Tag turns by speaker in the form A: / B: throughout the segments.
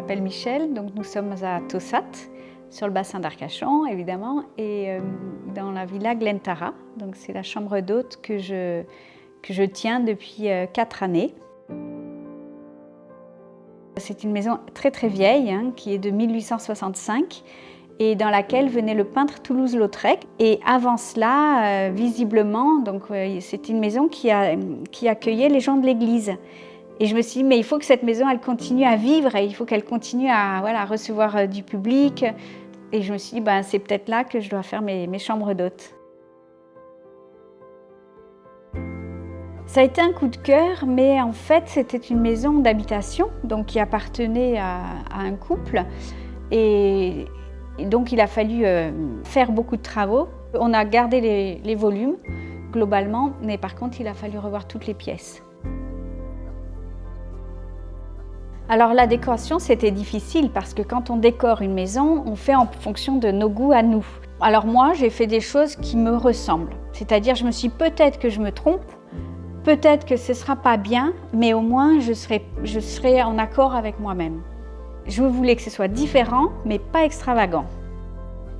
A: m'appelle Michel, donc nous sommes à Taussat, sur le bassin d'Arcachon évidemment, et dans la villa Glen Tara. Donc c'est la chambre d'hôte que je tiens depuis 4 années. C'est une maison très très vieille, qui est de 1865 et dans laquelle venait le peintre Toulouse-Lautrec. Et avant cela, visiblement, c'est une maison qui accueillait les gens de l'église. Et je me suis dit, mais il faut que cette maison, elle continue à vivre et il faut qu'elle continue à recevoir du public. Et je me suis dit, c'est peut-être là que je dois faire mes chambres d'hôtes. Ça a été un coup de cœur, mais en fait, c'était une maison d'habitation, donc qui appartenait à un couple. Et donc, il a fallu faire beaucoup de travaux. On a gardé les volumes, globalement, mais par contre, il a fallu revoir toutes les pièces. Alors la décoration, c'était difficile parce que quand on décore une maison, on fait en fonction de nos goûts à nous. Alors moi, j'ai fait des choses qui me ressemblent. C'est-à-dire, je me suis dit, peut-être que je me trompe, peut-être que ce ne sera pas bien, mais au moins je serai en accord avec moi-même. Je voulais que ce soit différent, mais pas extravagant.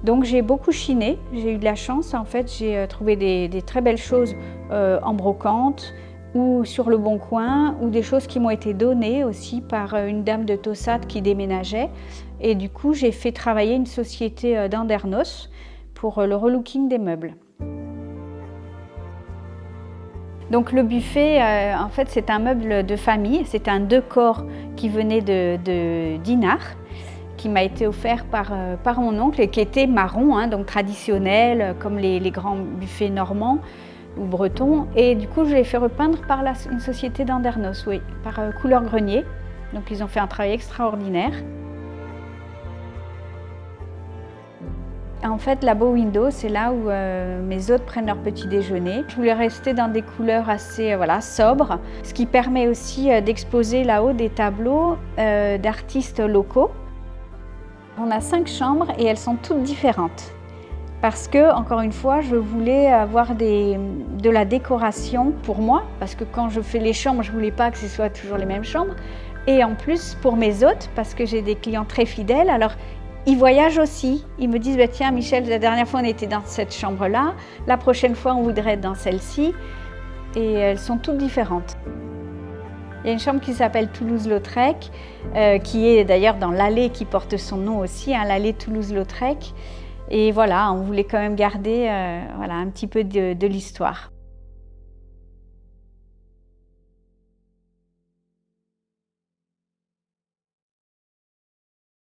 A: Donc j'ai beaucoup chiné, j'ai eu de la chance. En fait, j'ai trouvé des très belles choses en brocante, ou sur le Bon Coin, ou des choses qui m'ont été données aussi par une dame de Taussat qui déménageait. Et du coup, j'ai fait travailler une société d'Andernos pour le relooking des meubles. Donc le buffet, en fait, c'est un meuble de famille, c'est un 2 corps qui venait de Dinard, qui m'a été offert par mon oncle et qui était marron, donc traditionnel, comme les grands buffets normands ou bretons. Et du coup, je l'ai fait repeindre par une société d'Andernos, oui, par Couleur Grenier. Donc ils ont fait un travail extraordinaire. En fait, la bow window, c'est là où mes hôtes prennent leur petit déjeuner. Je voulais rester dans des couleurs assez sobres, ce qui permet aussi d'exposer là-haut des tableaux d'artistes locaux. On a 5 chambres et elles sont toutes différentes. Parce que, encore une fois, je voulais avoir de la décoration pour moi, parce que quand je fais les chambres, je ne voulais pas que ce soit toujours les mêmes chambres. Et en plus, pour mes hôtes, parce que j'ai des clients très fidèles, alors ils voyagent aussi. Ils me disent, tiens Michel, la dernière fois on était dans cette chambre-là, la prochaine fois on voudrait être dans celle-ci. Et elles sont toutes différentes. Il y a une chambre qui s'appelle Toulouse-Lautrec, qui est d'ailleurs dans l'allée qui porte son nom aussi, l'allée Toulouse-Lautrec. Et voilà, on voulait quand même garder un petit peu de l'histoire.